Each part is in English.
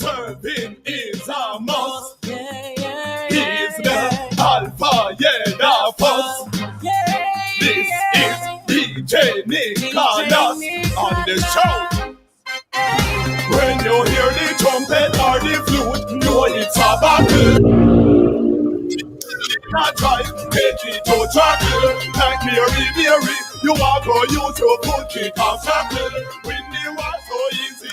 serving is a must. He's the Alpha, the first. This is DJ Nicholas on the show. When you hear the trumpet or the flute, know it's a battle. Not drive, make it to tackle. Like Mary, you are going to put it on tackle. When you are so easy.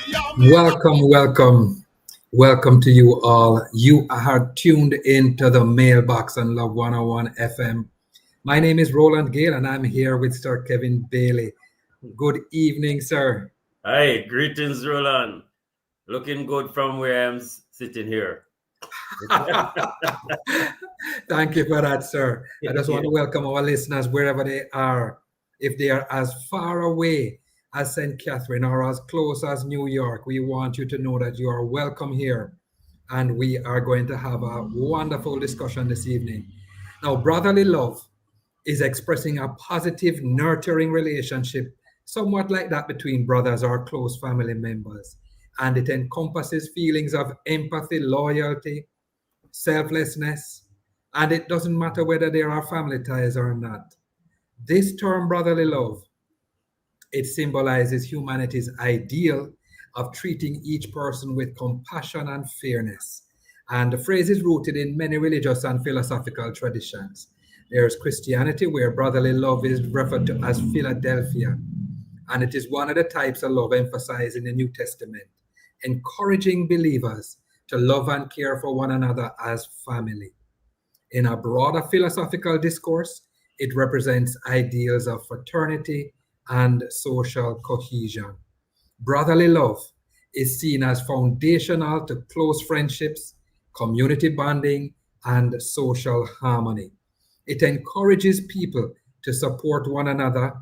Welcome to you all. You are tuned into the mailbox on Love 101 FM. My name is Roland Gale and I'm here with Sir Kevin Bailey. Good evening, sir. Hi, greetings, Roland. Looking good from where I'm sitting here. Thank you for that, sir. I just want to welcome our listeners wherever they are. If they are as far away as St. Catherine or as close as New York, we want you to know that you are welcome here. And we are going to have a wonderful discussion this evening. Now, brotherly love is expressing a positive, nurturing relationship, somewhat like that between brothers or close family members. And it encompasses feelings of empathy, loyalty, selflessness, and it doesn't matter whether there are family ties or not. This term, brotherly love, it symbolizes humanity's ideal of treating each person with compassion and fairness. And the phrase is rooted in many religious and philosophical traditions. There's Christianity, where brotherly love is referred to as Philadelphia, and it is one of the types of love emphasized in the New Testament, encouraging believers to love and care for one another as family. In a broader philosophical discourse, it represents ideals of fraternity and social cohesion. Brotherly love is seen as foundational to close friendships, community bonding, and social harmony. It encourages people to support one another,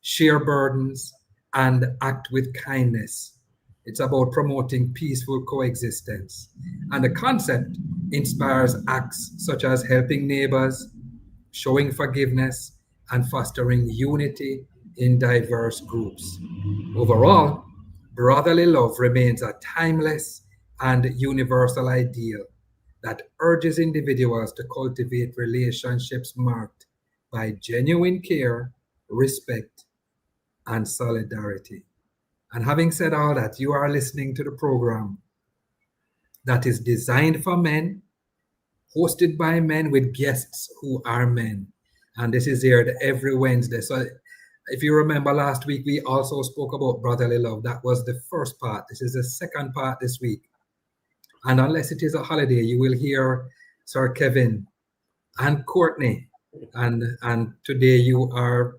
share burdens, and act with kindness. It's about promoting peaceful coexistence. And the concept inspires acts such as helping neighbors, showing forgiveness, and fostering unity in diverse groups. Overall, brotherly love remains a timeless and universal ideal that urges individuals to cultivate relationships marked by genuine care, respect, and solidarity. And having said all that, you are listening to the program that is designed for men, hosted by men with guests who are men. And this is aired every Wednesday. So if you remember last week, we also spoke about brotherly love. That was the first part. This is the second part this week. And unless it is a holiday, you will hear Sir Kevin and Courtney. And today you are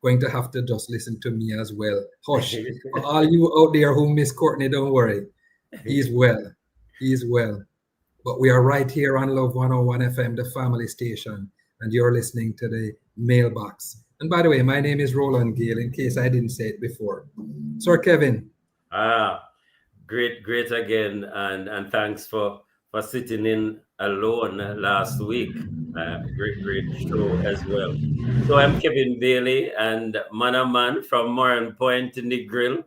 going to have to just listen to me as well. Hush. For all you out there who miss Courtney, don't worry. He's well. He's well. But we are right here on Love 101 FM, the family station, and you're listening to the mailbox. And by the way, my name is Roland Gale, in case I didn't say it before. Sir Kevin. Great again, and thanks for sitting in alone last week. Great show as well. So I'm Kevin Bailey and man from Moran Point in the Grill.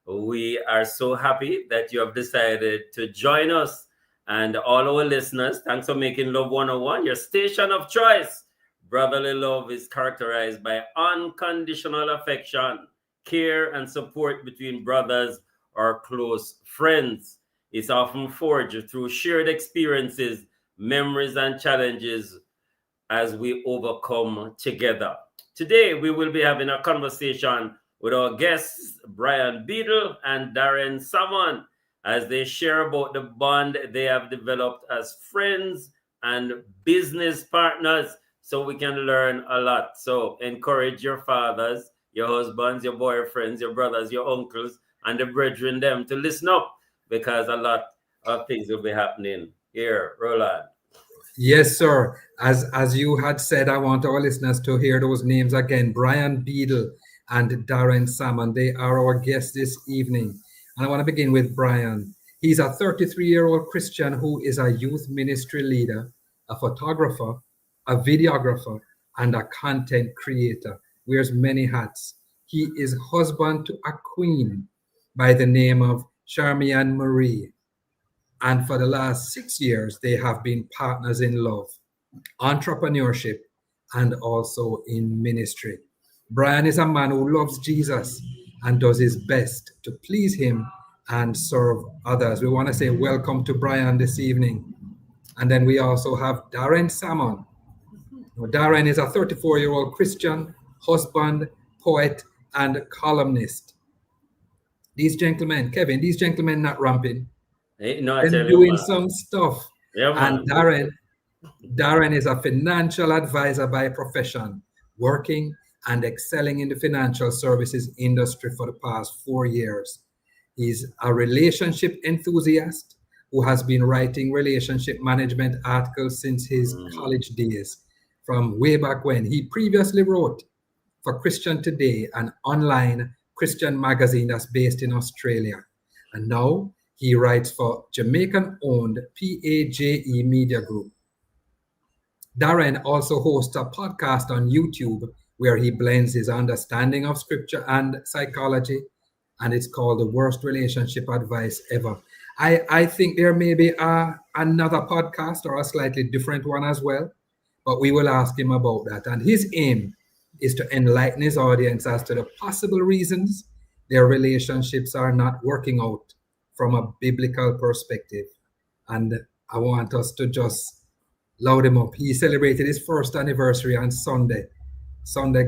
We are so happy that you have decided to join us, and all our listeners. Thanks for making Love 101 your station of choice. Brotherly love is characterized by unconditional affection, care, and support between brothers or close friends. It's often forged through shared experiences, memories, and challenges as we overcome together. Today, we will be having a conversation with our guests, Brian Beadle and Darren Salmon, as they share about the bond they have developed as friends and business partners, so we can learn a lot. So encourage your fathers, your husbands, your boyfriends, your brothers, your uncles, and the brethren them to listen up, because a lot of things will be happening here. Roland. Yes, sir. As you had said, I want our listeners to hear those names again. Brian Beadle and Darren Salmon. They are our guests this evening. And I want to begin with Brian. He's a 33-year-old Christian who is a youth ministry leader, a photographer, a videographer, and a content creator. Wears many hats. He is husband to a queen by the name of Charmian Marie. And for the last 6 years, they have been partners in love, entrepreneurship, and also in ministry. Brian is a man who loves Jesus and does his best to please him and serve others. We want to say welcome to Brian this evening. And then we also have Darren Salmon. Darren is a 34-year-old Christian, husband, poet, and columnist. These gentlemen, Kevin, these gentlemen not ramping. They're doing some stuff. Yeah, and Darren is a financial advisor by profession, working and excelling in the financial services industry for the past 4 years. He's a relationship enthusiast who has been writing relationship management articles since his college days, from way back when. He previously wrote for Christian Today, an online Christian magazine that's based in Australia. And now he writes for Jamaican-owned PAJE Media Group. Darren also hosts a podcast on YouTube where he blends his understanding of scripture and psychology, and it's called The Worst Relationship Advice Ever. I think there may be another podcast or a slightly different one as well, but we will ask him about that. And his aim is to enlighten his audience as to the possible reasons their relationships are not working out from a biblical perspective. And I want us to just load him up. He celebrated his first anniversary on Sunday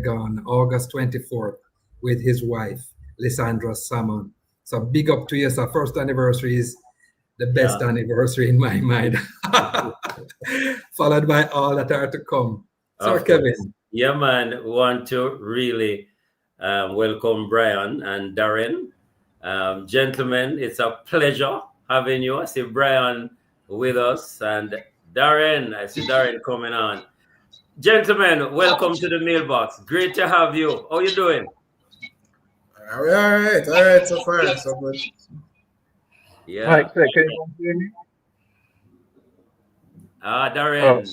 gone, August 24th, with his wife, Lysandra Salmon. So big up to you, sir. First anniversary is the best anniversary in my mind, followed by all that are to come. Sir Kevin. Yeah, man, we want to really welcome Brian and Darren. Gentlemen, it's a pleasure having you. I see Brian with us, and Darren, I see Darren coming on. Gentlemen, welcome to the mailbox. Great to have you. How you doing? All right, so far, so good. Yeah. Hi, can you hear me? Darren,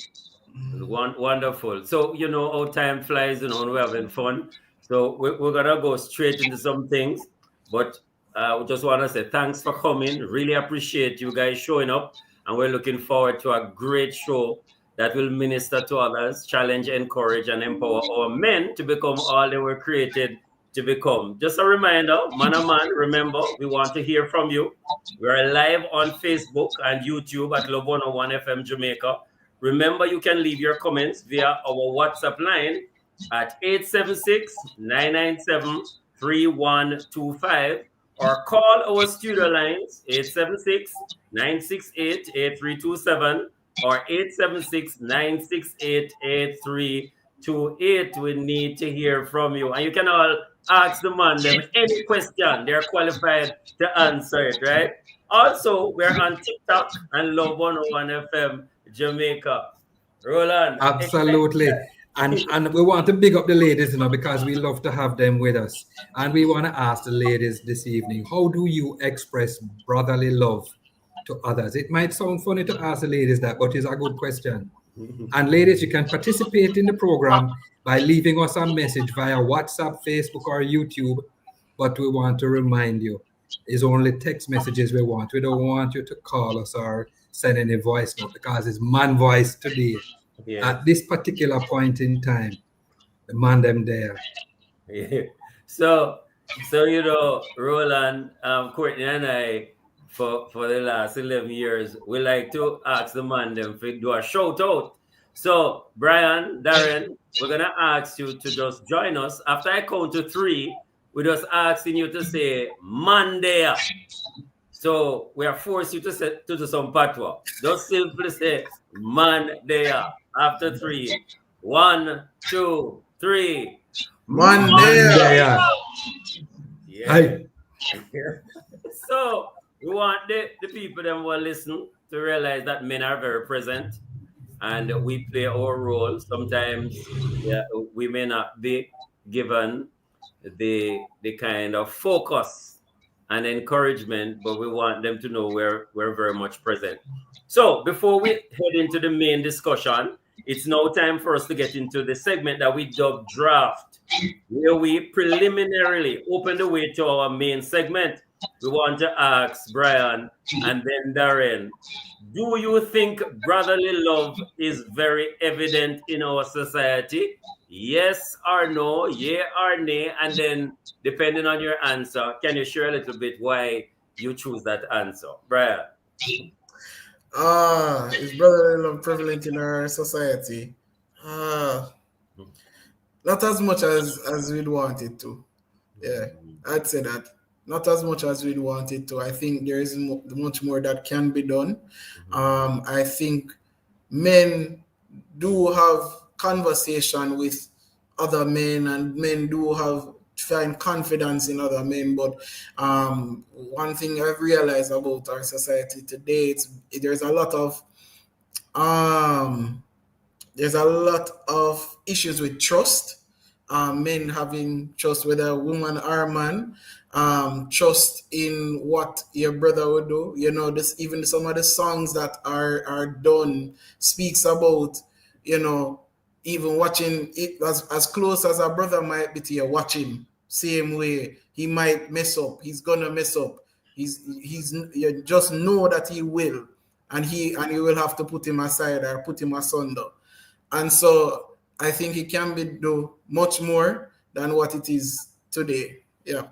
wonderful. So, you know, how time flies, and we're having fun. So we're going to go straight into some things, but we just want to say thanks for coming. Really appreciate you guys showing up, and we're looking forward to a great show that will minister to others, challenge, encourage, and empower our men to become all they were created to become. Just a reminder, man and man, remember, we want to hear from you. We're live on Facebook and YouTube at Love 101 FM Jamaica. Remember, you can leave your comments via our WhatsApp line at 876-997-3125 or call our studio lines 876-968-8327 or 876-968-8328. We need to hear from you. And you can all ask the man them any question. They're qualified to answer it, right? Also, we're on TikTok and Love 101 FM Jamaica. Roland. Absolutely. And we want to big up the ladies, because we love to have them with us. And we want to ask the ladies this evening, how do you express brotherly love to others? It might sound funny to ask the ladies that, but it's a good question. And ladies, you can participate in the program by leaving us a message via WhatsApp, Facebook, or YouTube. But we want to remind you, it's only text messages we want. We don't want you to call us or send any voice note, because it's man voice today. Yeah. At this particular point in time, the man them there. Yeah. So Roland, Courtney, and I, for the last 11 years, we like to ask the man them to do a shout out. So Brian, Darren, we're gonna ask you to just join us. After I count to 3, we're just asking you to say man there. So we are forced you to do some patois. Just simply say man there. After 3, 1, 2, 3. Man there. Yeah. So we want the people that will listen to realize that men are very present, and we play our role. Sometimes we may not be given the kind of focus and encouragement, but we want them to know we're very much present. So before we head into the main discussion, it's now time for us to get into the segment that we dubbed Draft, where we preliminarily open the way to our main segment. we want to ask Brian and then Darren, do you think brotherly love is very evident in our society? Yes or no, yeah or nay, and then depending on your answer, can you share a little bit why you choose that answer? Brian. Is brotherly love prevalent in our society? Not as much as we'd want it to. Yeah, I'd say that. Not as much as we'd want it to. I think there is much more that can be done. I think men do have conversation with other men, and men do find confidence in other men. But one thing I've realized about our society today, there's a lot of issues with trust. Men having trust, whether a woman or a man, trust in what your brother would do. You know, this, even some of the songs that are done speaks about, you know, even watching it as close as a brother might be to you, watching same way he might mess up. He's gonna mess up. You just know that he will, and you will have to put him aside or put him asunder. And so I think it can be do much more than what it is today. Yeah.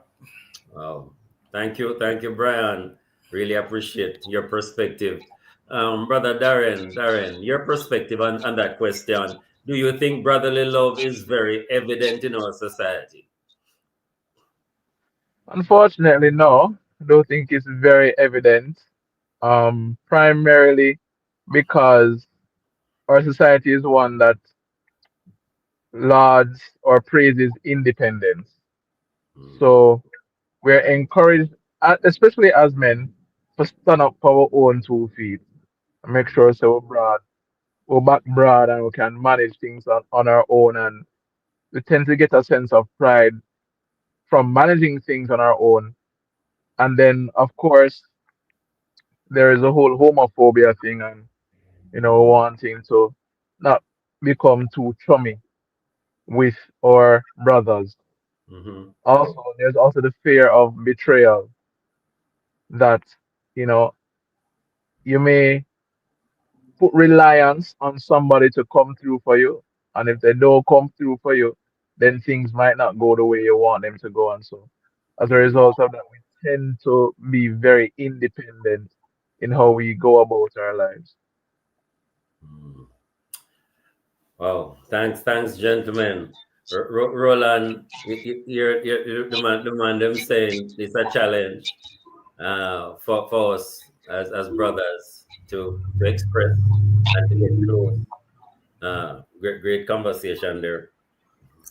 Wow. Thank you, Brian. Really appreciate your perspective. Brother Darren, your perspective on that question. Do you think brotherly love is very evident in our society? Unfortunately, no. I don't think it's very evident. Primarily because our society is one that lauds or praises independence. So we're encouraged, especially as men, to stand up for our own 2 feet and make sure so we're back broad and we can manage things on our own. And we tend to get a sense of pride from managing things on our own. And then, of course, there is a whole homophobia thing and, you know, wanting to not become too chummy with our brothers. Also, there's also the fear of betrayal that, you know, you may put reliance on somebody to come through for you. And if they don't come through for you, then things might not go the way you want them to go. And so as a result of that, we tend to be very independent in how we go about our lives. Wow. Thanks, gentlemen. Roland, you're the man them saying it's a challenge for us as brothers to express and to get close. Great conversation there.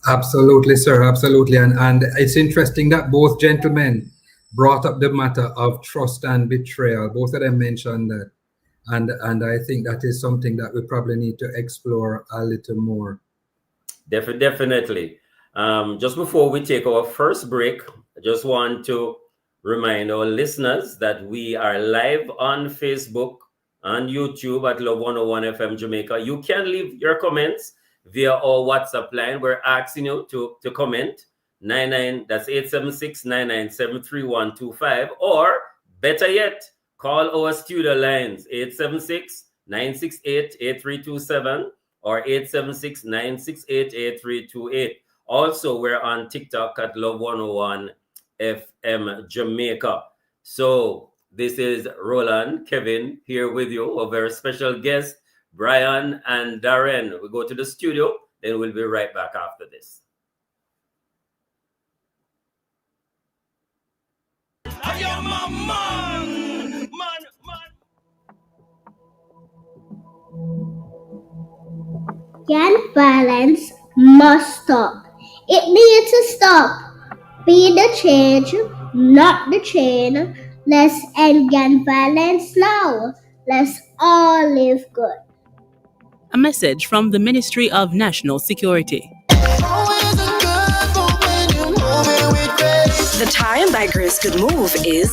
Absolutely, sir. Absolutely. And it's interesting that both gentlemen brought up the matter of trust and betrayal. Both of them mentioned that. And I think that is something that we probably need to explore a little more. Definitely. Just before we take our first break, I just want to remind our listeners that we are live on Facebook, on YouTube at Love 101 FM Jamaica. You can leave your comments via our WhatsApp line. We're asking you to comment. 876-997-3125, or better yet, call our studio lines 876-968-8327 or 876-968-8328. Also, we're on TikTok at Love 101 FM Jamaica. So this is Roland, Kevin here with you, a very special guest, Brian and Darren. We go to the studio, then we'll be right back after this. I am a man. Gun violence must stop. It needs to stop. Be the change, not the chain. Let's end gun violence now. Let's all live good. A message from the Ministry of National Security. The time by Grace Good Move is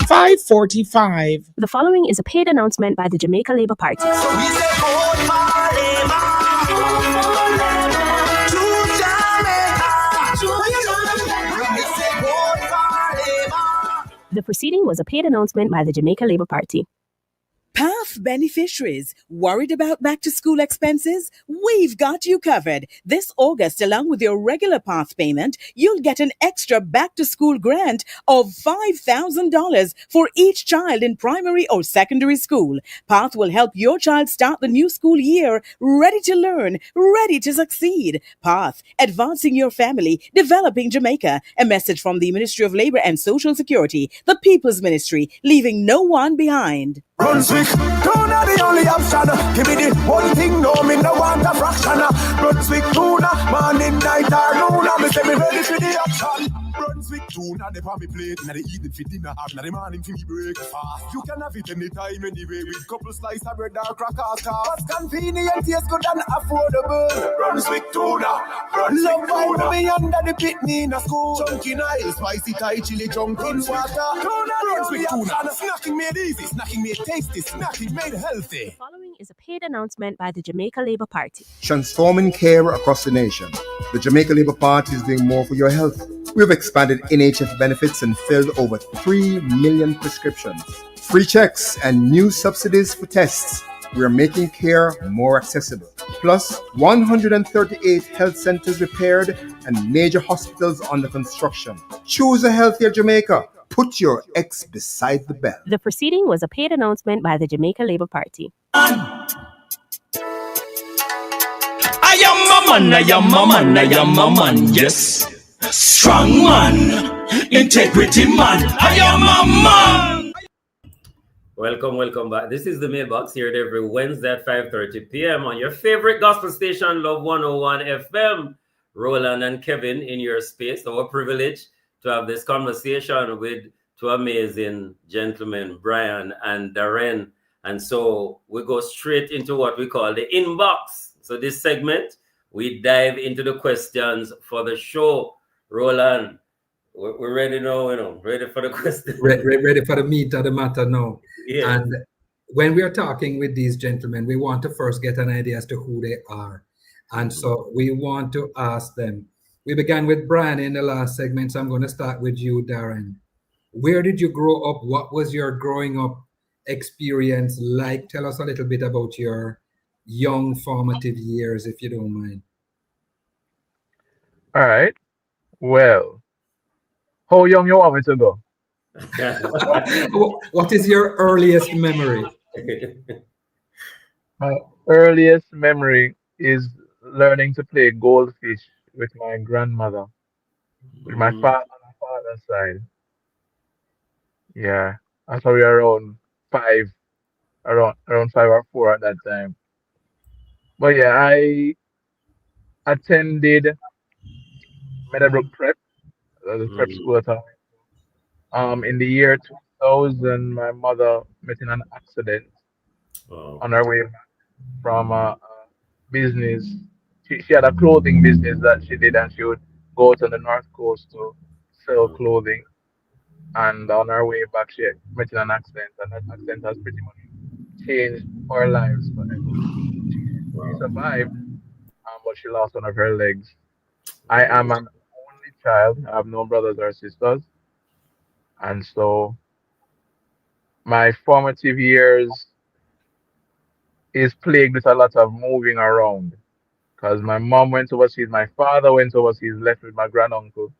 5:45. The following is a paid announcement by the Jamaica Labour Party. The proceeding was a paid announcement by the Jamaica Labour Party. PATH beneficiaries worried about back to school expenses? We've got you covered. This August, along with your regular PATH payment, you'll get an extra back to school grant of $5,000 for each child in primary or secondary school. PATH will help your child start the new school year ready to learn, ready to succeed. PATH, advancing your family, developing Jamaica. A message from the Ministry of Labour and Social Security, the People's Ministry, leaving no one behind. Brunswick, tuna the only option. Give me the one thing, no, me no want a fraction. Brunswick, tuna, morning, night, or noon. Me say me ready for the action. Brunswick, tuna, they want me plate. Now they eat it for dinner, now the morning for me breakfast. You can have it anytime, anyway, with couple slices of bread or crackers. What's convenient, taste good and affordable. Brunswick, tuna, Brunswick, tuna. Love me under the pitney in a school. Chunky nice, spicy Thai chili, junk in water. Tuna, Brunswick, tuna. Snacking made easy, snacking made tasty, snacking made healthy. The following is a paid announcement by the Jamaica Labour Party. Transforming care across the nation. The Jamaica Labour Party is doing more for your health. We have expanded NHF benefits and filled over 3 million prescriptions. Free checks and new subsidies for tests. We are making care more accessible. Plus, 138 health centers repaired and major hospitals under construction. Choose a healthier Jamaica. Put your X beside the bell. The proceeding was a paid announcement by the Jamaica Labour Party. I am a man, I am a man, I am a man, yes. Strong man, integrity man, I am a man. Welcome back. This is the Mailbox here every Wednesday at 5:30 p.m. on your favorite gospel station, Love 101 FM. Roland and Kevin in your space. Our privilege to have this conversation with two amazing gentlemen, Brian and Darren. And so we go straight into what we call the inbox. So this segment, we dive into the questions for the show. Roland, we're ready now, ready for the question. Ready for the meat of the matter now. Yeah. And when we are talking with these gentlemen, we want to first get an idea as to who they are. And so we want to ask them. We began with Brian in the last segment, so I'm going to start with you, Darren. Where did you grow up? What was your growing up experience like? Tell us a little bit about your young formative years, if you don't mind. All right. Well, how young you want me to go? What is your earliest memory? My earliest memory is learning to play goldfish with my grandmother, with my father's side. Yeah, I probably around 5 or 4 at that time. But yeah, I attended Meadowbrook Prep, the prep school at home. In the year 2000, my mother met in an accident on her way back from a business. She had a clothing business that she did, and she would go to the North Coast to sell clothing. And on her way back, she met in an accident, and that accident has pretty much changed our lives forever. She survived, but she lost one of her legs. I am an only child. I have no brothers or sisters. And so my formative years is plagued with a lot of moving around. Because my mom went overseas, my father went overseas, left with my granduncle.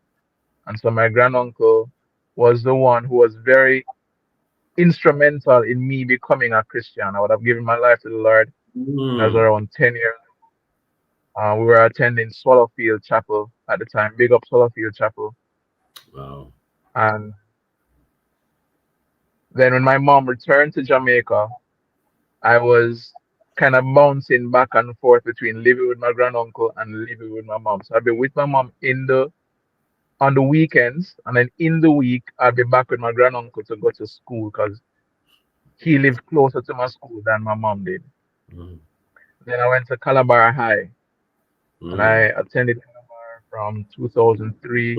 And so my granduncle was the one who was very instrumental in me becoming a Christian. I would have given my life to the Lord when I was around 10 years. We were attending Swallowfield Chapel at the time. Big up Swallowfield Chapel. Wow. And then when my mom returned to Jamaica, I was kind of bouncing back and forth between living with my granduncle and living with my mom. So I'd be with my mom on the weekends, and then in the week I'd be back with my granduncle to go to school because he lived closer to my school than my mom did. Then I went to Calabar High, and I attended Calabar from 2003.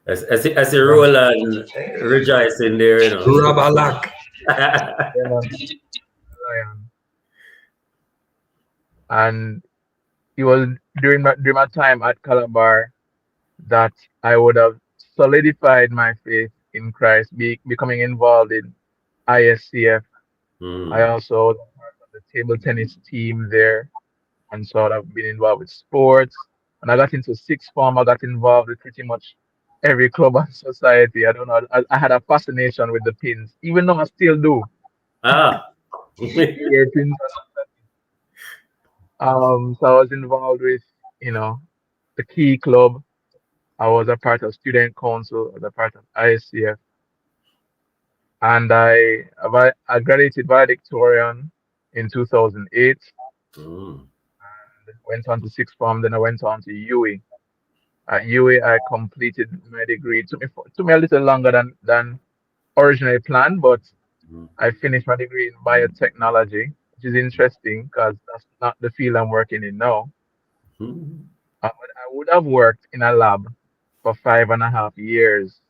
I see Roland rejoicing there, Rabalak. And it was during my time at Calabar that I would have solidified my faith in Christ, becoming involved in ISCF. I also was part of the table tennis team there, and sort of been involved with sports. When I got into sixth form, I got involved with pretty much every club and society. I don't know. I had a fascination with the pins, even though I still do. Wear pins. So I was involved with, the Key Club. I was a part of Student Council, I was a part of ISCF. And I graduated valedictorian in 2008. And went on to sixth form, then I went on to UWI. At UWI, I completed my degree. It took me a little longer than originally planned, but I finished my degree in biotechnology, which is interesting because that's not the field I'm working in now. I would have worked in a lab for 5.5 years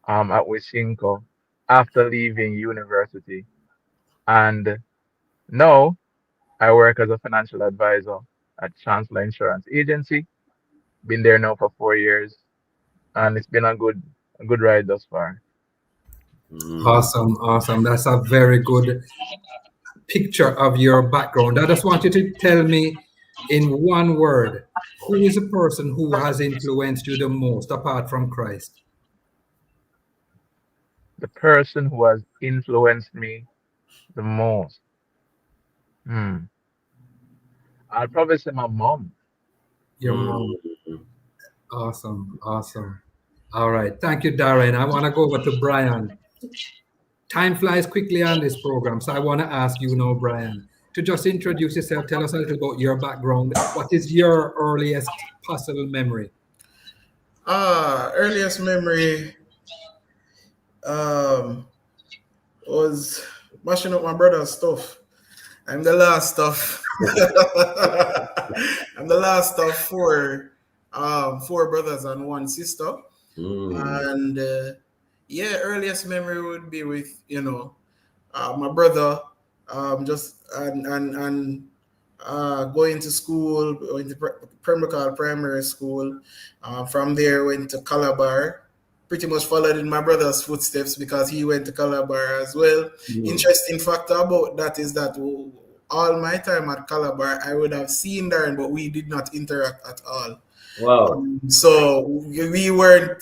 at Wisynco after leaving university. And now I work as a financial advisor at Chancellor Insurance Agency. Been there now for 4 years, and it's been a good ride thus far. Awesome. That's a very good picture of your background. I just want you to tell me in one word, who is the person who has influenced you the most apart from Christ? The person who has influenced me the most. I'd probably say my mom. Your mom. Awesome. All right. Thank you, Darren. I want to go over to Brian. Time flies quickly on this program, so I want to ask you now, Brian, to just introduce yourself. Tell us a little about your background. What is your earliest possible memory? Earliest memory was mashing up my brother's stuff. I'm the last of four brothers and one sister. And earliest memory would be with my brother just and going to school, going to Pembroke Primary School. From there went to Calabar. Pretty much followed in my brother's footsteps because he went to Calabar as well. Interesting factor about that is that all my time at Calabar, I would have seen Darren, but we did not interact at all. Wow. So we weren't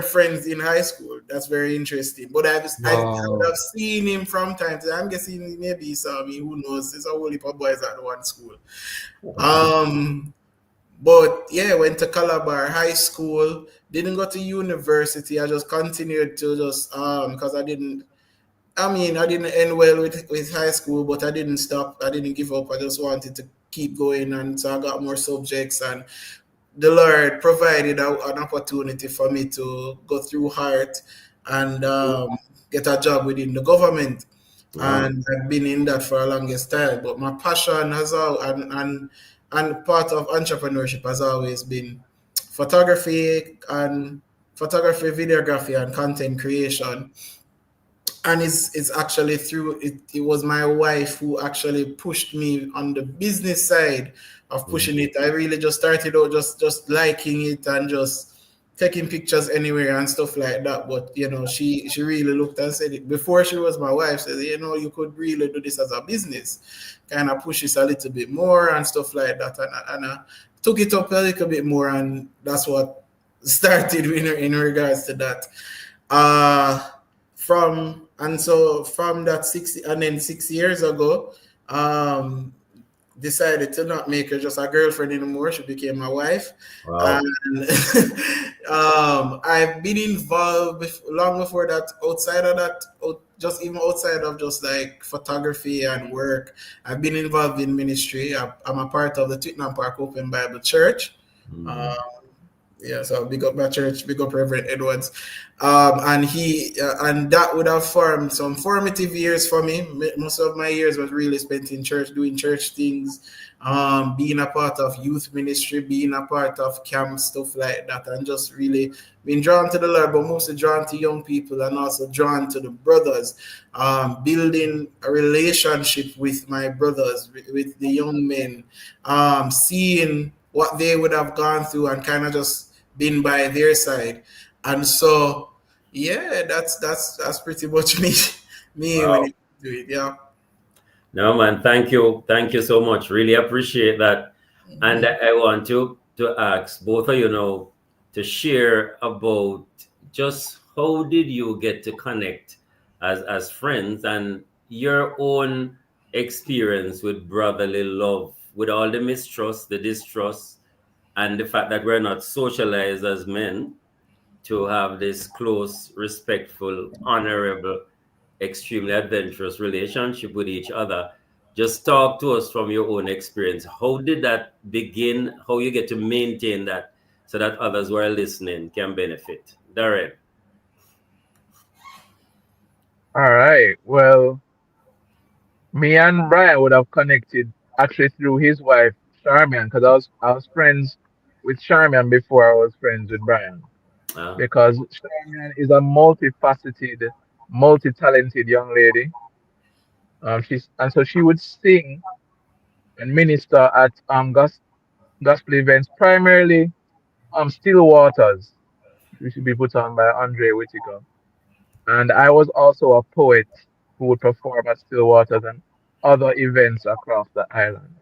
friends in high school. That's very interesting. But I would have seen him from time to time. I'm guessing maybe he saw me. Who knows? There's a whole heap of boys at one school. But went to Calabar High School. Didn't go to university. I just continued to just because I didn't end well with high school, but I didn't stop. I didn't give up. I just wanted to keep going, and so I got more subjects, and the Lord provided an opportunity for me to go through Heart and get a job within the government. And I've been in that for a longest time. But my passion and part of entrepreneurship has always been photography, videography, and content creation. And it's actually through it. It was my wife who actually pushed me on the business side of pushing it. I really just started out just liking it and just taking pictures anywhere and stuff like that. But she really looked and said it before she was my wife. Said you could really do this as a business, kind of push this a little bit more and stuff like that. And I took it up a little bit more, and that's what started in regards to that. From that 6 years ago, decided to not make her just a girlfriend anymore. She became my wife. Wow. And I've been involved long before that, outside of that, just even outside of just like photography and work. I've been involved in ministry. I'm a part of the Twickenham Park Open Bible Church. So big up my church, big up Reverend Edwards. And that would have formed some formative years for me. Most of my years was really spent in church, doing church things, being a part of youth ministry, being a part of camp, stuff like that, and just really being drawn to the Lord, but mostly drawn to young people and also drawn to the brothers, building a relationship with my brothers, with the young men, seeing what they would have gone through and kind of just been by their side. And so, yeah, that's pretty much me Wow. when it comes to it. Yeah. No, man, thank you so much. Really appreciate that. And I want to ask both of you now to share about just how did you get to connect as friends and your own experience with brotherly love, with all the mistrust, the distrust, and the fact that we're not socialized as men to have this close, respectful, honorable, extremely adventurous relationship with each other. Just talk to us from your own experience. How did that begin? How you get to maintain that so that others who are listening can benefit? Darren. All right. Well, me and Brian would have connected actually through his wife, Charmian, because I was friends with Charmian before I was friends with Brian. Because Charmian is a multifaceted, multi-talented young lady. So she would sing and minister at gospel events, primarily Still Waters, which should be put on by Andre Whitaker. And I was also a poet who would perform at Still Waters and other events across the island.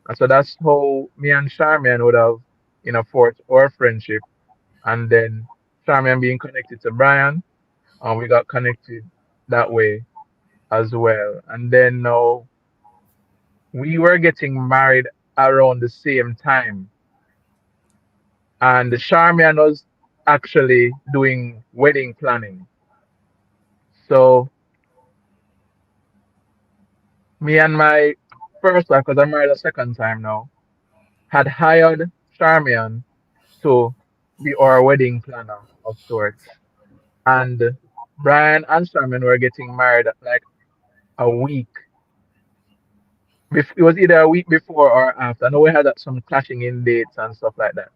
And so that's how me and Charmian would have, forged our friendship. And then Charmian being connected to Brian, we got connected that way as well. And then now we were getting married around the same time. And Charmian was actually doing wedding planning. So me and my first wife, because I'm married a second time now, had hired Charmian to be our wedding planner of sorts. And Brian and Charmian were getting married like a week. It was either a week before or after. I know we had some clashing in dates and stuff like that.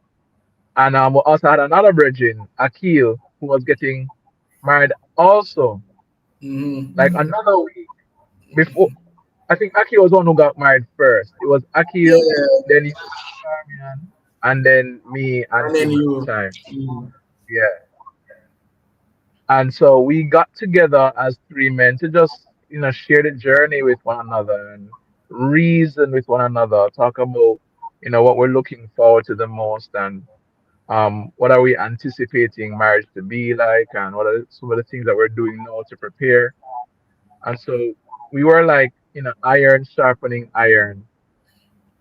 And we also had another virgin, Akil, who was getting married also. Like another week before. I think Akil was the one who got married first. It was Akil, then Charmian, and then me and then you. Time. Yeah. And so we got together as three men to just, share the journey with one another and reason with one another, talk about, what we're looking forward to the most and what are we anticipating marriage to be like and what are some of the things that we're doing now to prepare. And so we were like, iron sharpening iron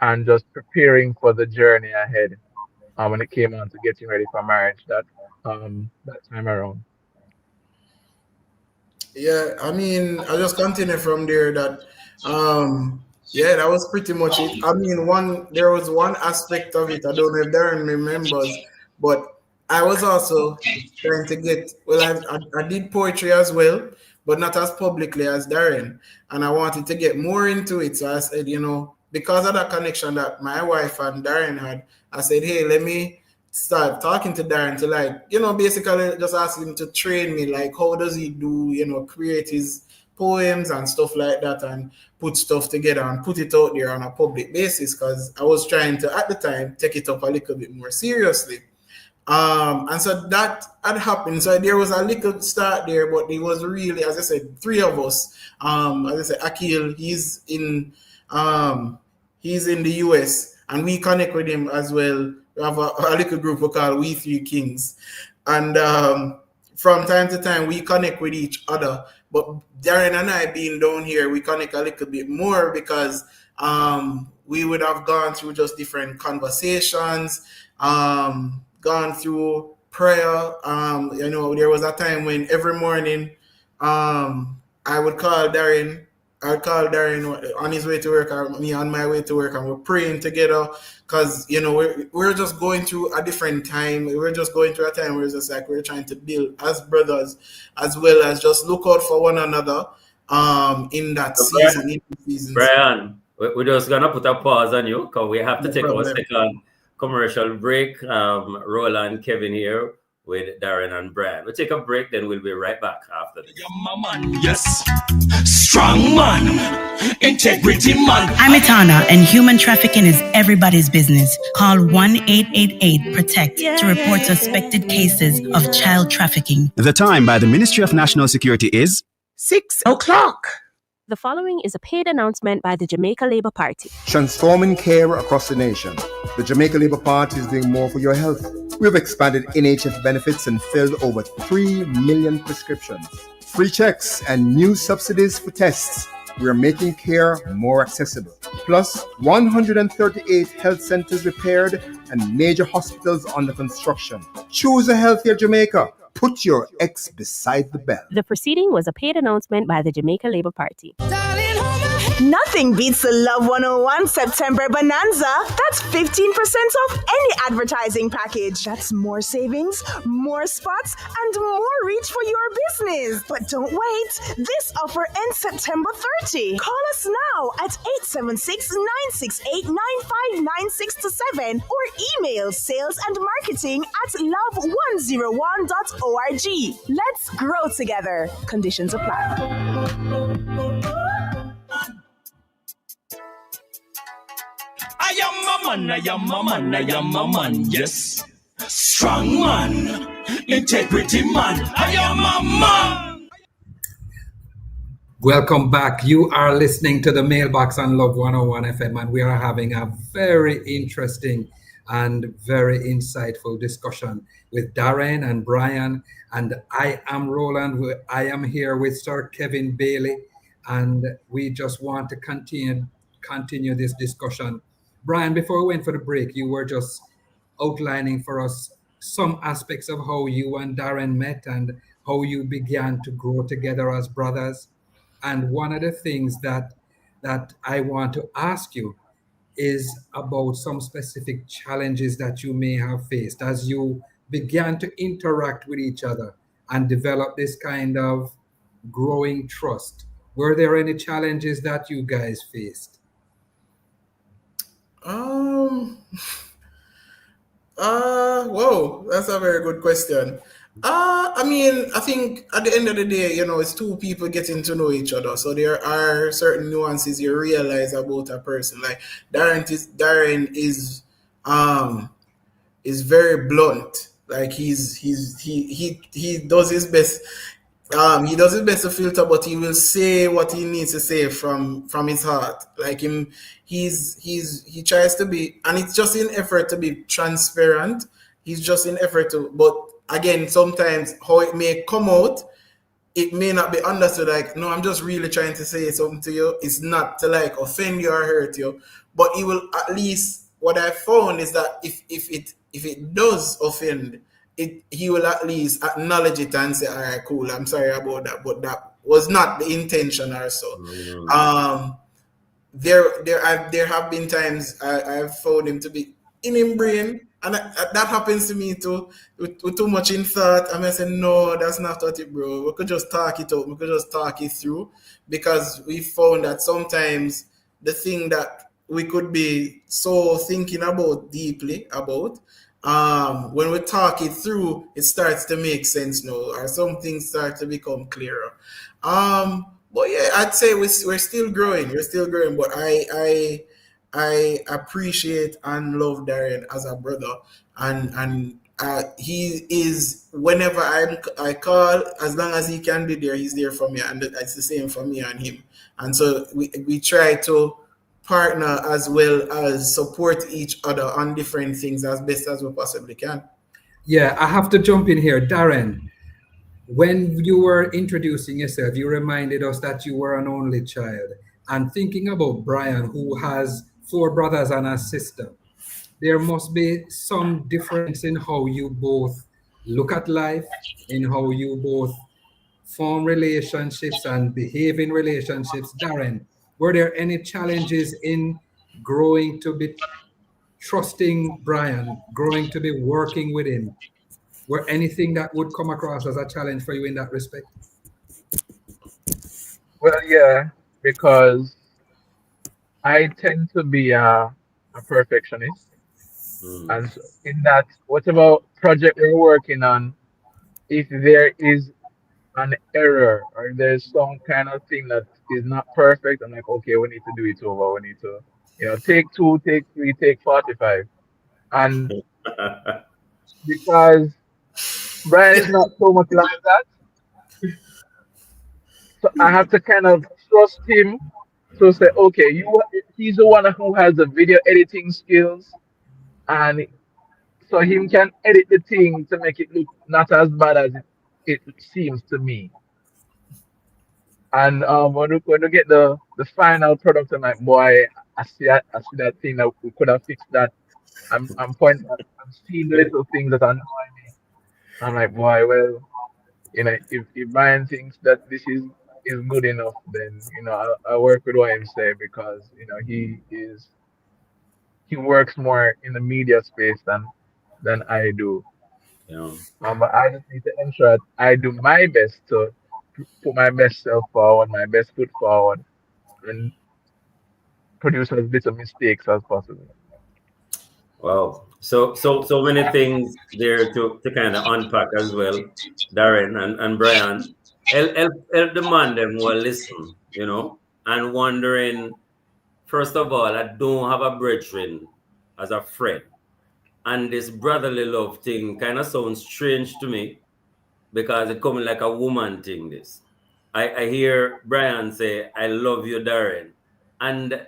and just preparing for the journey ahead when it came on to getting ready for marriage that time around. Yeah, I mean, I'll just continue from there that yeah, that was pretty much it. I mean, there was one aspect of it, I don't know if Darren remembers, but I was also trying to get, I did poetry as well, but not as publicly as Darren. And I wanted to get more into it. So I said, because of that connection that my wife and Darren had, I said, hey, let me start talking to Darren to basically just ask him to train me, like how does he do, create his poems and stuff like that and put stuff together and put it out there on a public basis, because I was trying to, at the time, take it up a little bit more seriously. And so that had happened. So there was a little start there, but it was really, as I said, three of us. As I said, Akil, he's in the US, and we connect with him as well. We have a little group we call We Three Kings. And from time to time, we connect with each other. But Darren and I being down here, we connect a little bit more because we would have gone through just different conversations, gone through prayer. There was a time when every morning I would call Darren. I'd call Darren on his way to work, or me on my way to work, and we're praying together because, we're just going through a different time. We're just going through a time where it's just like we're trying to build as brothers, as well as just look out for one another in that season. Brian, we're just going to put a pause on you because we have to take our second commercial break. Roland, Kevin here. with Darren and Brian. We'll take a break, then we'll be right back after this. Yes, strong man, integrity man. I'm Etana, and human trafficking is everybody's business. Call 1-888-PROTECT to report suspected cases of child trafficking. The time by the Ministry of National Security is 6 o'clock. The following is a paid announcement by the Jamaica Labour Party. Transforming care across the nation. The Jamaica Labour Party is doing more for your health. We have expanded NHF benefits and filled over 3 million prescriptions. Free checks and new subsidies for tests. We are making care more accessible. Plus, 138 health centers repaired and major hospitals under construction. Choose a healthier Jamaica. Put your X beside the bell. The proceeding was a paid announcement by the Jamaica Labour Party. Nothing beats the Love 101 September Bonanza. That's 15% off any advertising package. That's more savings, more spots, and more reach for your business. But don't wait. This offer ends September 30. Call us now at 876-968-9596-7 or email sales&marketing@love101.org. Let's grow together. Conditions apply. I am a man, yes. Strong man, integrity man. I am a man. Welcome back. You are listening to the Mailbox on Love 101 FM, and we are having a very interesting and very insightful discussion with Darren and Brian. And I am Roland. I am here with Sir Kevin Bailey, and we just want to continue this discussion. Brian, before we went for the break, you were just outlining for us some aspects of how you and Darren met and how you began to grow together as brothers. And one of the things that I want to ask you is about some specific challenges that you may have faced as you began to interact with each other and develop this kind of growing trust. Were there any challenges that you guys faced? Whoa, that's a very good question. I mean, I think at the end of the day, it's two people getting to know each other. So there are certain nuances you realize about a person. Like Darren is very blunt. Like he does his best. He does his best to filter, but he will say what he needs to say from his heart. Like he tries to be, and it's just in effort to be transparent. He's just in effort to, but again, sometimes how it may come out, it may not be understood. Like, no, I'm just really trying to say something to you. It's not to like offend you or hurt you, but he will at least. What I found is that if it does offend, he will at least acknowledge it and say, all right, cool, I'm sorry about that, but that was not the intention or so. There have been times I've found him to be in his brain, and that happens to me too, with too much in thought. I say, no, that's not what it, bro. We could just talk it out. We could just talk it through, because we found that sometimes the thing that we could be so thinking about deeply about, when we talk it through, it starts to make sense now, or some things start to become clearer. But yeah, I'd say we're still growing. We're still growing. But I appreciate and love Darren as a brother, and he is, whenever I call, as long as he can be there, he's there for me, and it's the same for me and him. And so we try to partner as well as support each other on different things as best as we possibly can. Yeah, I have to jump in here. Darren, when you were introducing yourself, you reminded us that you were an only child. And thinking about Brian, who has 4 brothers and a sister, there must be some difference in how you both look at life, in how you both form relationships and behave in relationships. Darren, were there any challenges in growing to be trusting Brian, growing to be working with him? Were anything that would come across as a challenge for you in that respect? Well, yeah, because I tend to be a perfectionist. And so in that, whatever project we're working on, if there is an error or there's some kind of thing that is not perfect, I'm like, okay, we need to do it over. We need to, take 2, take 3, take 45. And because Brian is not so much like that, so I have to kind of trust him to say, okay, he's the one who has the video editing skills, and so him can edit the thing to make it look not as bad as it seems to me. And when we get the final product, I'm like, boy, I see that thing that we could have fixed that. I'm seeing the little things that annoy me. I'm like, boy, well, if Brian thinks that this is good enough, then I work with what him say, because he works more in the media space than I do. But I just need to ensure that I do my best to put my best self forward, my best foot forward, and produce as little mistakes as possible. Wow. So many things there to kind of unpack as well, Darren and Brian. Help the man them will listen, and wondering, first of all, I don't have a brethren as a friend. And this brotherly love thing kind of sounds strange to me, because it coming like a woman thing. This I hear Brian say, I love you, Darren. And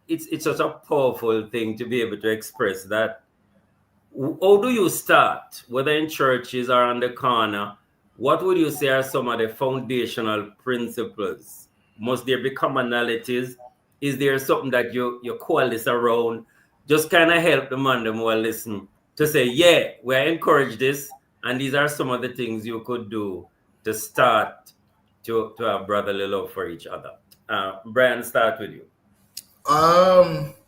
it's such a powerful thing to be able to express that. How do you start, whether in churches or on the corner? What would you say are some of the foundational principles? Must there be commonalities? Is there something that you coalesce around? Just kind of help the man them who are listening to say, yeah, we encourage this, and these are some of the things you could do to start to have brotherly love for each other. Brian, start with you.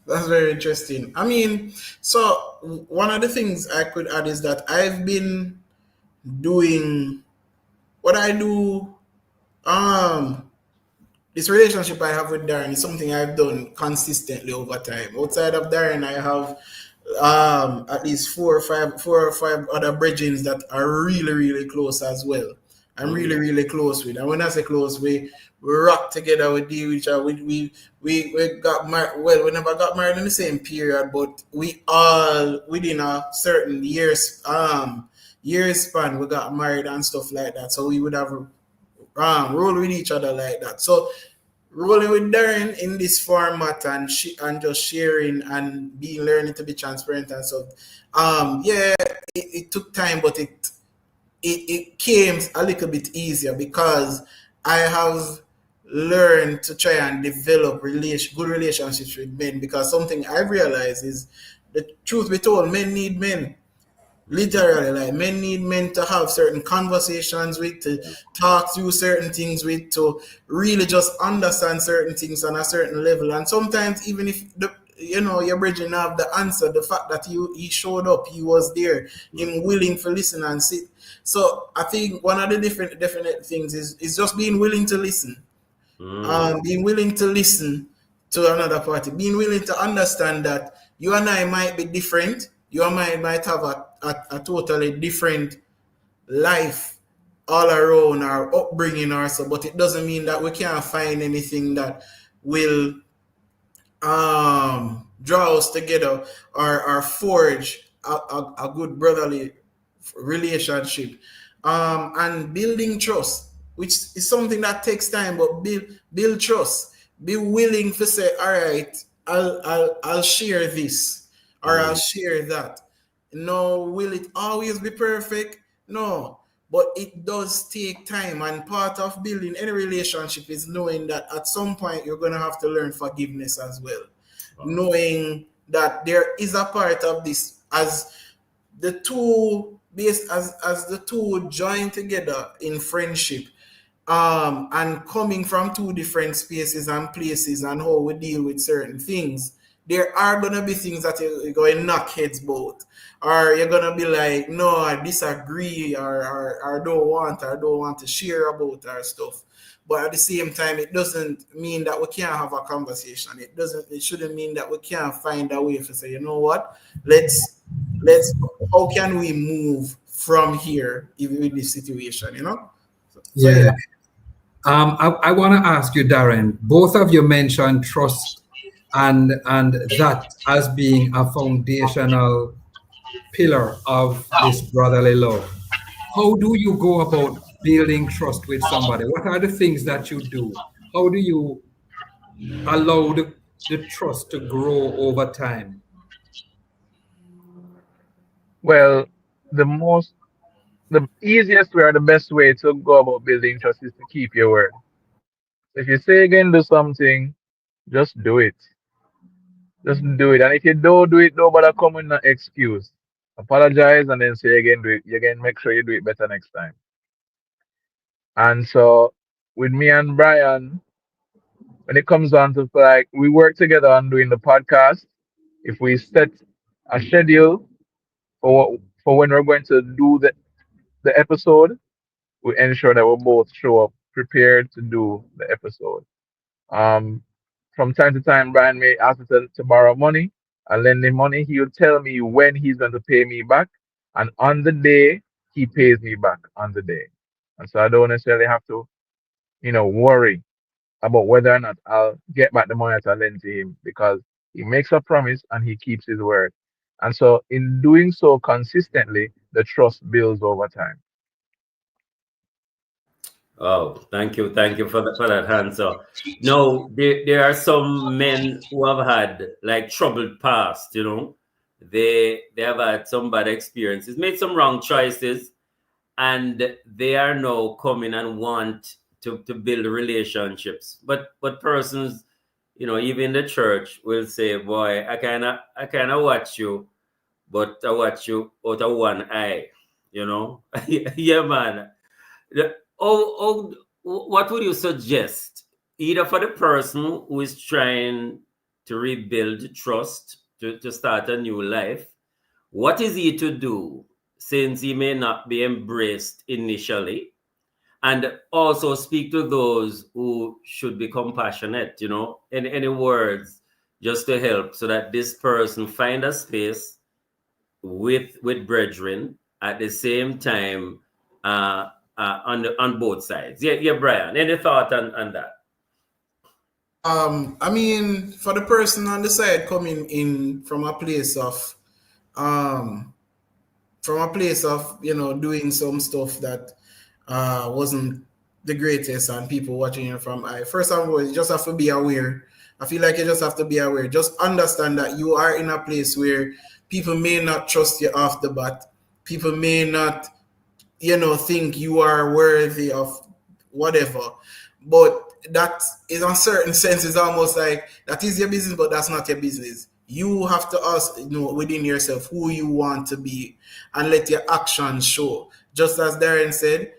That's very interesting. I mean, so one of the things I could add is that I've been doing what I do. This relationship I have with Darren is something I've done consistently over time. Outside of Darren, I have at least four or five other brethren that are really, really close as well. I'm really, really close with. And when I say close, we rock together, we deal with each other. We got married. Well, we never got married in the same period, but we all within a certain year span, we got married and stuff like that. So we would have roll with each other like that. So rolling with Darren in this format and just sharing and learning to be transparent and stuff. It took time, but it came a little bit easier because I have learned to try and develop good relationships with men, because something I've realized is, the truth be told, men need men. Literally, like, men need men to have certain conversations with, to talk through certain things with, to really just understand certain things on a certain level. And sometimes, even if your brethren have the answer, the fact that he showed up, he was there, him willing to listen and sit. So I think one of the definite things is just being willing to listen. Being willing to listen to another party, being willing to understand that you and I might be different. You and I might have a totally different life all around, our upbringing or so, but it doesn't mean that we can't find anything that will draw us together or forge a good brotherly relationship. And building trust, which is something that takes time, but build trust. Be willing to say, all right, I'll share this, or I'll share that. No, will it always be perfect? No, but it does take time. And part of building any relationship is knowing that at some point you're going to have to learn forgiveness as well. Wow. Knowing that there is a part of this, as the two join together in friendship, and coming from two different spaces and places and how we deal with certain things, there are going to be things that you're going to knock heads both. Or you're going to be like, no, I disagree, or I don't want to share about our stuff. But at the same time, it doesn't mean that we can't have a conversation. It shouldn't mean that we can't find a way to say, you know what, how can we move from here even with this situation, you know? Yeah. I want to ask you, Darren, both of you mentioned trust and that as being a foundational pillar of this brotherly love. How do you go about building trust with somebody? What are the things that you do? How do you allow the trust to grow over time? Well, the easiest way or the best way to go about building trust is to keep your word. If you say you're going to do something, just do it. Just do it. And if you don't do it, nobody come with no excuse. Apologize and then say again, do it. You again, make sure you do it better next time. And so with me and Brian, when it comes down to like we work together on doing the podcast, if we set a schedule for when we're going to do the episode, we ensure that we both show up prepared to do the episode. From time to time, Brian may ask me to borrow money. I lend him money. He'll tell me when he's going to pay me back, and on the day he pays me back on the day. And so I don't necessarily have to, worry about whether or not I'll get back the money that I lend to him, because he makes a promise and he keeps his word. And so in doing so consistently, the trust builds over time. Oh, thank you for that answer. No, there are some men who have had like troubled past. They have had some bad experiences, made some wrong choices, and they are now coming and want to build relationships. But persons, even the church will say, "Boy, I kind of watch you, but I watch you out of one eye." Yeah, man. What would you suggest, either for the person who is trying to rebuild trust, to start a new life? What is he to do, since he may not be embraced initially? And also speak to those who should be compassionate, any words just to help, so that this person find a space with brethren at the same time, on both sides. Yeah, Brian, any thought on that? I mean, for the person on the side coming in from a place of doing some stuff that wasn't the greatest, and people watching you from first of all, you just have to be aware. I feel like you just have to be aware. Just understand that you are in a place where people may not trust you off the bat. People may not think you are worthy of whatever. But that in a certain sense is almost like that is your business, but that's not your business. You have to ask, within yourself who you want to be, and let your actions show. Just as Darren said,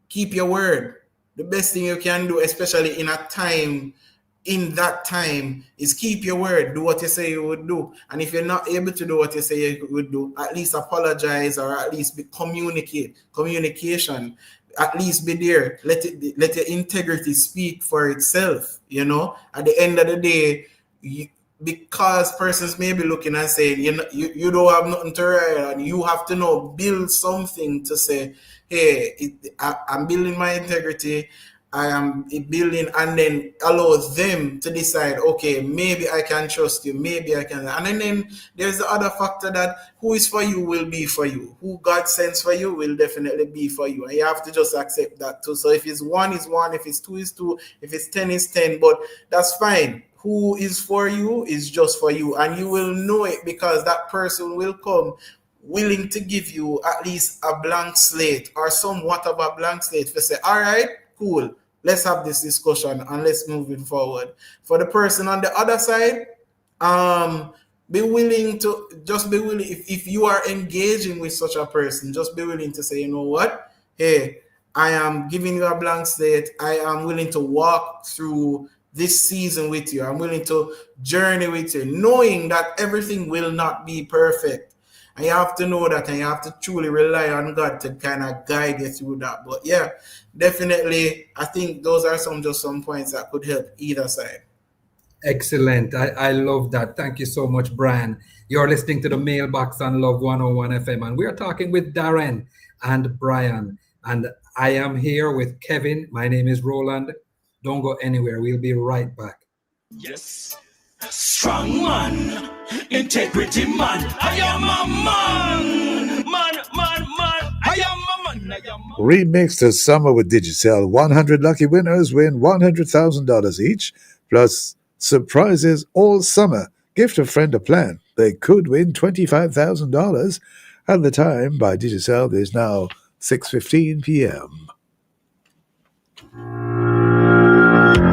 keep your word. The best thing you can do, especially in that time, is keep your word. Do what you say you would do. And if you're not able to do what you say you would do, at least apologize, or at least communication. At least be there. Let your integrity speak for itself. At the end of the day, because persons may be looking and saying, you don't have nothing to write, and you have to build something to say, hey, I'm building my integrity, I am building, and then allow them to decide, okay, maybe I can trust you, maybe I can. And then there's the other factor that who is for you will be for you. Who God sends for you will definitely be for you. And you have to just accept that too. So if it's 1 is 1, if it's 2 is 2, if it's 10 is 10, but that's fine. Who is for you is just for you. And you will know it, because that person will come willing to give you at least a blank slate, or somewhat of a blank slate, to say, all right, cool, let's have this discussion and let's move it forward. For the person on the other side, be willing, if you are engaging with such a person, just be willing to say, you know what, hey, I am giving you a blank slate. I am willing to walk through this season with you. I'm willing to journey with you, knowing that everything will not be perfect. And you have to know that, and you have to truly rely on God to kind of guide you through that. But yeah, definitely, I think those are some points that could help either side. Excellent. I love that. Thank you so much, Brian. You're listening to the Mailbox on Love 101 FM, and we're talking with Darren and Brian. And I am here with Kevin. My name is Roland. Don't go anywhere. We'll be right back. Yes. Strong man, integrity man. I am a man. I am a man. Remix to Summer with Digicel. 100 lucky winners win $100,000 each, plus surprises all summer. Gift a friend a plan. They could win $25,000. At the time, by Digicel, is now 6:15 p.m.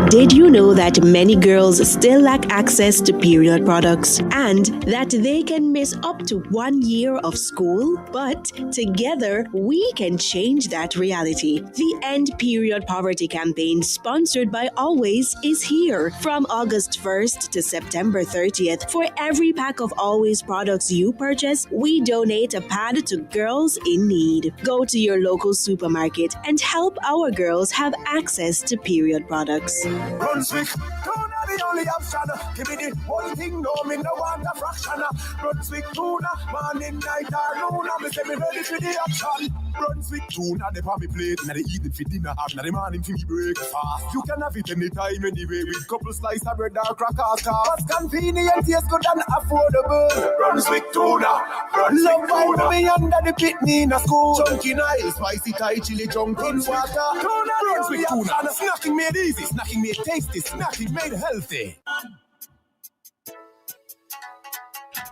Did you know that many girls still lack access to period products and that they can miss up to 1 year of school? But together, we can change that reality. The End Period Poverty campaign, sponsored by Always, is here. From August 1st to September 30th, for every pack of Always products you purchase, we donate a pad to girls in need. Go to your local supermarket and help our girls have access to period products. Brunswick, tuna the only option. Give me the whole thing, no, me no want a fraction. Brunswick tuna, morning, night, or noon. Me say me ready for the action. Brunswick tuna, they on me plate. Now they eat it for dinner, now the morning for me breakfast. You can have it anytime, anyway, with couple slices of bread or crackers. What's convenient, taste good and affordable. Brunswick tuna, Brunswick tuna. Love me under the pitney in a school. Chunky Nile, spicy Thai chili, junkin' water. Brunswick tuna, snacking made easy, snacking made tasty, snacking made healthy.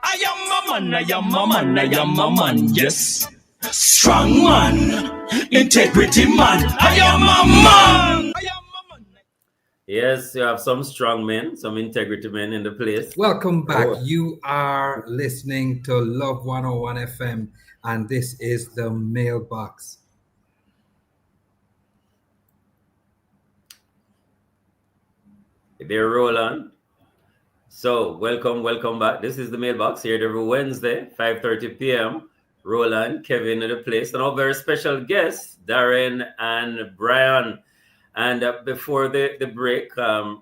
I am a man, I am a man, I am a man, yes. Strong man, integrity man, I am a man. Yes, you have some strong men, some integrity men in the place. Welcome back. You are listening to Love 101 FM, and this is the Mailbox. There, Roland. So, welcome back. This is the Mailbox here every Wednesday, 5:30 p.m. Roland, Kevin in the place, and our very special guests, Darren and Brian. And before the break,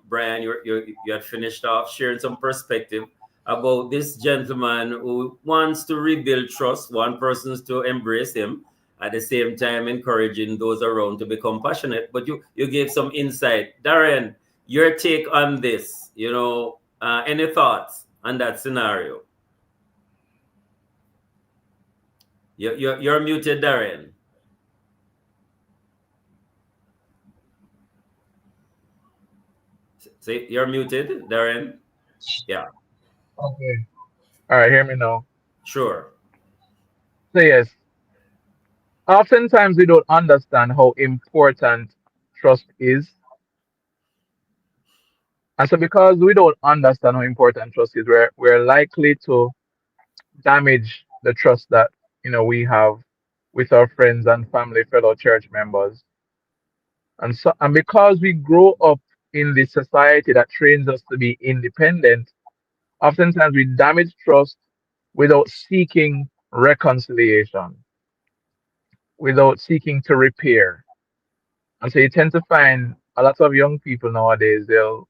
Brian, you had finished off sharing some perspective about this gentleman who wants to rebuild trust, one person's to embrace him, at the same time encouraging those around to be compassionate. But you gave some insight. Darren, your take on this, any thoughts on that scenario? You're muted, Darren. See, you're muted, Darren. Yeah. Okay. All right, hear me now. Sure. So yes, oftentimes we don't understand how important trust is. And so because we don't understand how important trust is, we're likely to damage the trust that we have with our friends and family, fellow church members. And because we grow up in this society that trains us to be independent, oftentimes we damage trust without seeking reconciliation, without seeking to repair. And so you tend to find a lot of young people nowadays, they'll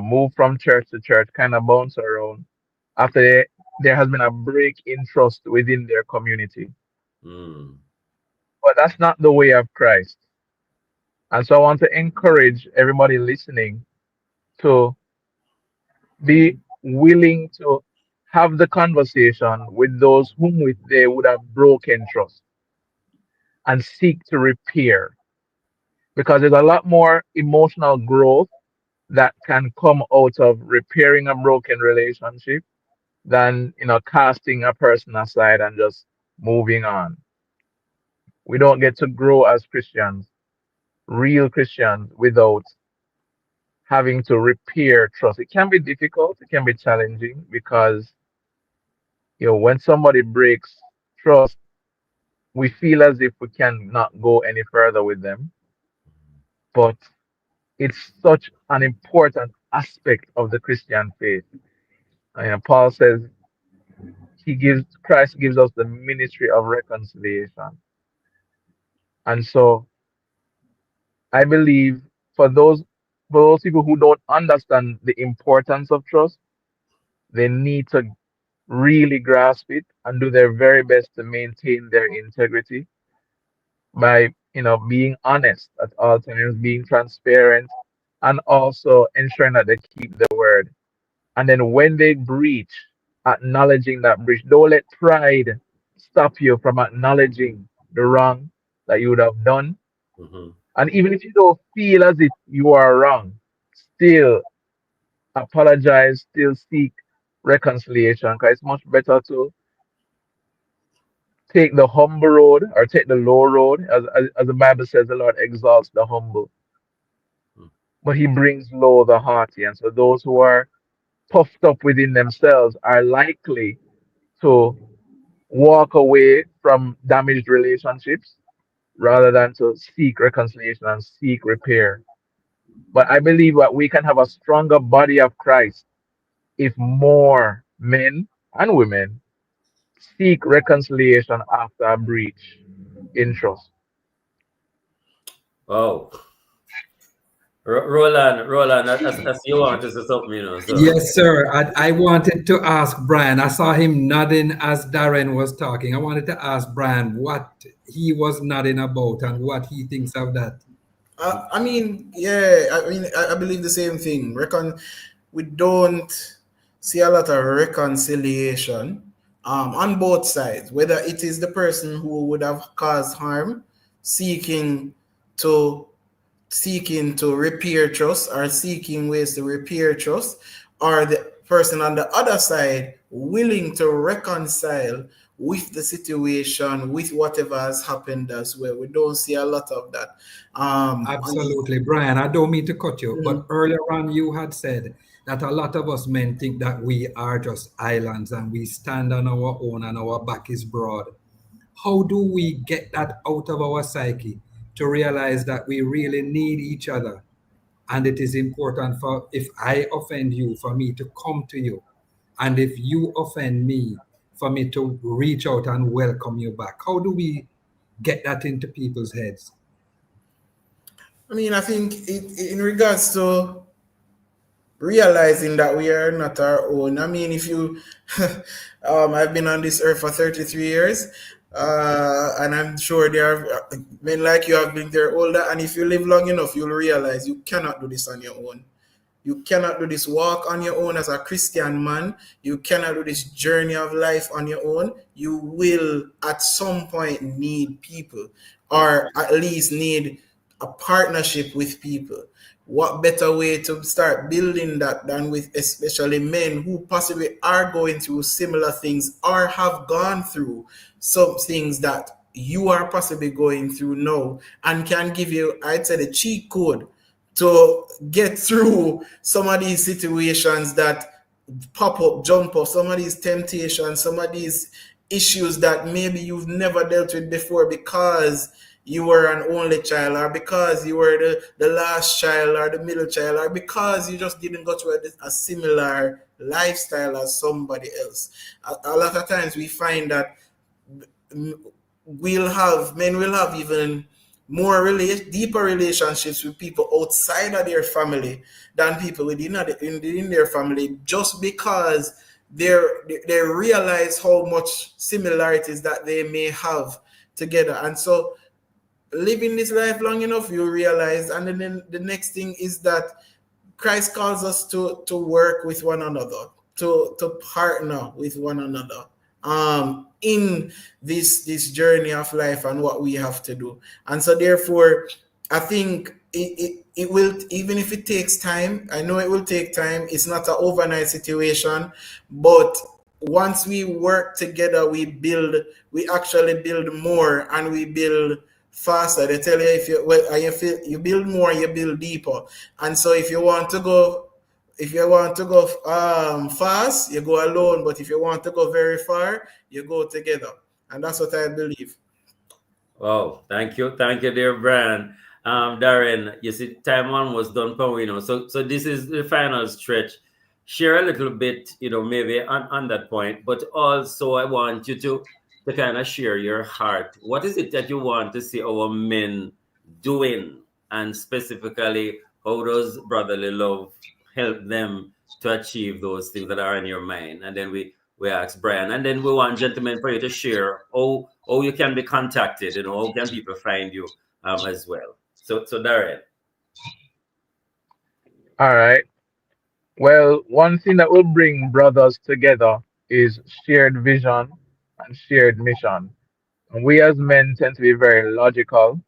move from church to church, kind of bounce around after there has been a break in trust within their community. But that's not the way of Christ. And so I want to encourage everybody listening to be willing to have the conversation with those whom they would have broken trust and seek to repair. Because there's a lot more emotional growth that can come out of repairing a broken relationship than casting a person aside and just moving on. We don't get to grow as Christians, real Christians, without having to repair trust. It can be difficult, it can be challenging, because when somebody breaks trust, we feel as if we cannot go any further with them. But it's such an important aspect of the Christian faith. And Paul says Christ gives us the ministry of reconciliation. And so I believe for those people who don't understand the importance of trust, they need to really grasp it and do their very best to maintain their integrity by being honest at all times, being transparent, and also ensuring that they keep the word. And then when they breach, acknowledging that breach. Don't let pride stop you from acknowledging the wrong that you would have done. Mhm. And even if you don't feel as if you are wrong, still apologize, still seek reconciliation. Because it's much better to take the humble road or take the low road. As the Bible says, the Lord exalts the humble, but he brings low the haughty. And so those who are puffed up within themselves are likely to walk away from damaged relationships rather than to seek reconciliation and seek repair. But I believe that we can have a stronger body of Christ if more men and women seek reconciliation after a breach in trust. Wow. Roland, as you want to say something, so. Yes, sir. I wanted to ask Brian. I saw him nodding as Darren was talking. I wanted to ask Brian what he was nodding about and what he thinks of that. I mean, I believe the same thing. We don't see a lot of reconciliation on both sides, whether it is the person who would have caused harm seeking to repair trust or seeking ways to repair trust, or the person on the other side willing to reconcile with the situation, with whatever has happened as well. We don't see a lot of that. Absolutely, Brian. I don't mean to cut you, but earlier on you had said that a lot of us men think that we are just islands and we stand on our own and our back is broad. How do we get that out of our psyche to realize that we really need each other? And it is important for, if I offend you, for me to come to you. And if you offend me, for me to reach out and welcome you back. How do we get that into people's heads? I mean, I think in regards to realizing that we are not our own. I mean, if you, I've been on this earth for 33 years, and I'm sure there are men like you have been there older. And if you live long enough, you'll realize you cannot do this on your own. You cannot do this walk on your own as a Christian man. You cannot do this journey of life on your own. You will at some point need people, or at least need a partnership with people. What better way to start building that than with especially men who possibly are going through similar things or have gone through some things that you are possibly going through now, and can give you, I'd say, the cheat code to get through some of these situations that pop up, jump up, some of these temptations, some of these issues that maybe you've never dealt with before because you were an only child, or because you were the last child or the middle child, or because you just didn't go through a similar lifestyle as somebody else. A lot of times we find that men will have even more deeper relationships with people outside of their family than people within their family, just because they realize how much similarities that they may have together. And so living this life long enough, you realize. And then the next thing is that Christ calls us to work with one another, to partner with one another in this journey of life and what we have to do. And so therefore, I think it will, even if it takes time, I know it will take time. It's not an overnight situation, but once we work together, we actually build more, and we build faster. They tell you, you build more, you build deeper. And so if you want to go fast, you go alone. But if you want to go very far, you go together. And that's what I believe. Wow, thank you, dear Brian. Darren, you see, time one was done, Pawino. So this is the final stretch. Share a little bit, maybe on that point, but also I want you to kind of share your heart. What is it that you want to see our men doing? And specifically, how does brotherly love help them to achieve those things that are in your mind? And then we ask Brian, and then we want gentlemen for you to share how you can be contacted, how can people find you as well. So Darren. All right. Well, one thing that will bring brothers together is shared vision and shared mission. And we as men tend to be very logical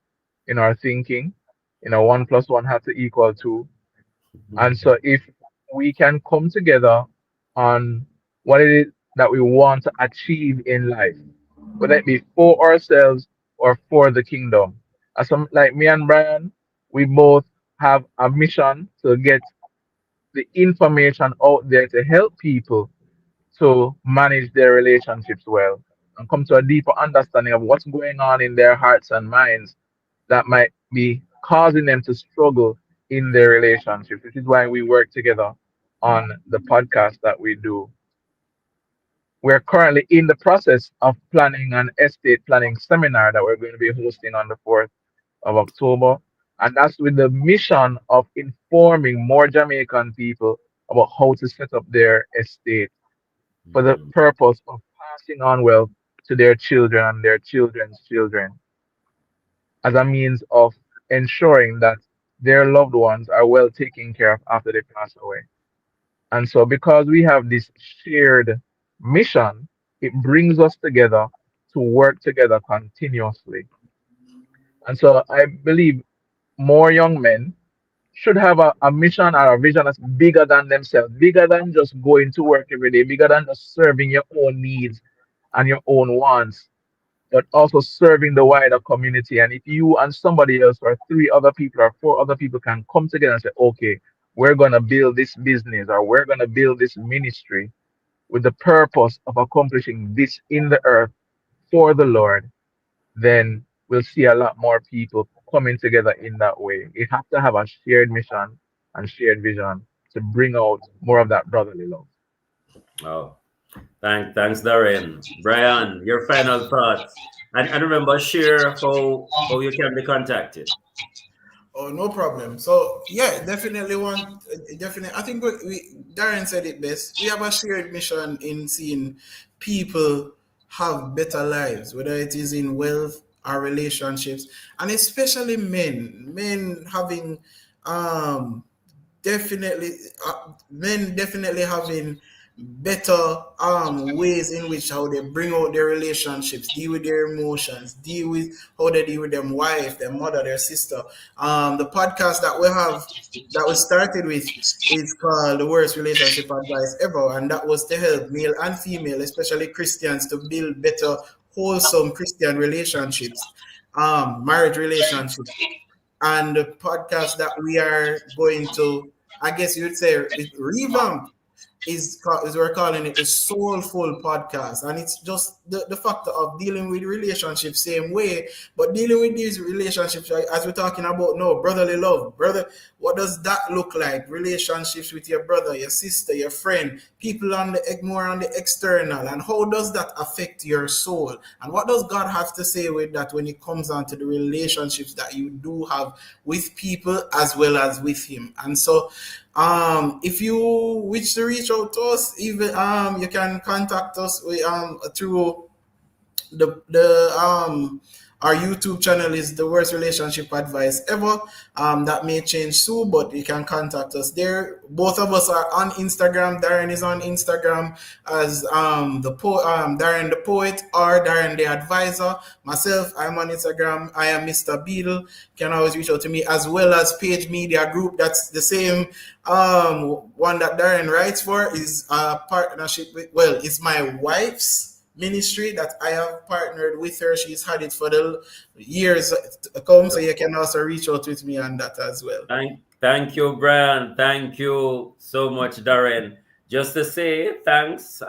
in our thinking. 1 + 1 has to equal 2. And so if we can come together on what it is that we want to achieve in life, whether it be for ourselves or for the kingdom. Like me and Brian, we both have a mission to get the information out there to help people to manage their relationships well and come to a deeper understanding of what's going on in their hearts and minds that might be causing them to struggle in their relationships, which is why we work together on the podcast that we do. We're currently in the process of planning an estate planning seminar that we're going to be hosting on the 4th of October. And that's with the mission of informing more Jamaican people about how to set up their estate for the purpose of passing on wealth to their children and their children's children as a means of ensuring that their loved ones are well taken care of after they pass away. And so because we have this shared mission, it brings us together to work together continuously. And so I believe more young men should have a mission or a vision that's bigger than themselves, bigger than just going to work every day, bigger than just serving your own needs and your own wants, but also serving the wider community. And if you and somebody else or 3 other people or 4 other people can come together and say, okay, we're going to build this business or we're going to build this ministry with the purpose of accomplishing this in the earth for the Lord, then we'll see a lot more people coming together in that way. You have to have a shared mission and shared vision to bring out more of that brotherly love. Oh, thanks, Darren. Brian, your final thoughts. And remember, share how you can be contacted. Oh, no problem. So yeah, definitely. I think Darren said it best. We have a shared mission in seeing people have better lives, whether it is in wealth or relationships, and especially men having definitely having better ways in which how they bring out their relationships, deal with their emotions, deal with how they deal with their wife, their mother, their sister. The podcast that we started with is called The Worst Relationship Advice Ever, and that was to help male and female, especially Christians, to build better, wholesome Christian relationships, marriage relationships. And the podcast that we are going to, I guess you'd say, revamp is we're calling it a soulful podcast, and it's just the factor of dealing with relationships same way, but dealing with these relationships as we're talking about now, brotherly love. What does that look like? Relationships with your brother, your sister, your friend, people on the more on the external, and how does that affect your soul? And what does God have to say with that when it comes down to the relationships that you do have with people as well as with Him? And so if you wish to reach out to us, even you can contact us with, through our YouTube channel is The Worst Relationship Advice Ever. That may change soon, but you can contact us there. Both of us are on Instagram. Darren is on Instagram as Darren the Poet or Darren the Advisor. Myself, I'm on Instagram. I am Mr. Beadle. You can always reach out to me, as well as Page Media Group. That's the same one that Darren writes for. Is a partnership with, it's my wife's ministry that I have partnered with her. She's had it for the years to come, so you can also reach out with me on that as well. Thank you, Brian. Thank you so much, Darren. Just to say thanks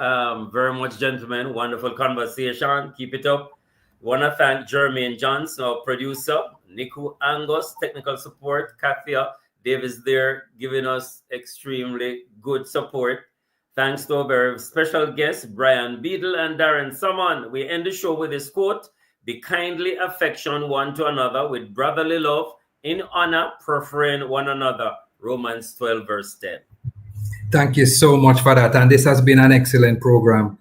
very much, gentlemen. Wonderful conversation. Keep it up. Want to thank Jermaine Johnson, our producer, Niku Angus, technical support. Kathia, Dave is there giving us extremely good support. Thanks to our very special guests, Brian Beadle and Darren Summon. We end the show with this quote: "Be kindly affection one to another with brotherly love, in honor, preferring one another." Romans 12, verse 10. Thank you so much for that. And this has been an excellent program.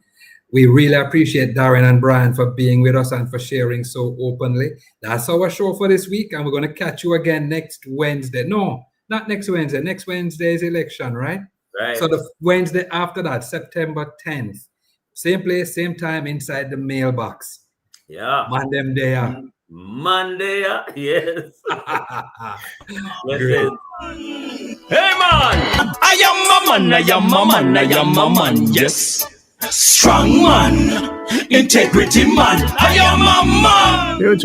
We really appreciate Darren and Brian for being with us and for sharing so openly. That's our show for this week. And we're going to catch you again next Wednesday. No, not next Wednesday. Next Wednesday is election, right? Right. So the Wednesday after that, September 10th. Same place, same time, inside the mailbox. Yeah. Monday, yes. Great. Hey man, I am a man, I am a man, I am a man, yes. Strong man, integrity man, I am a man.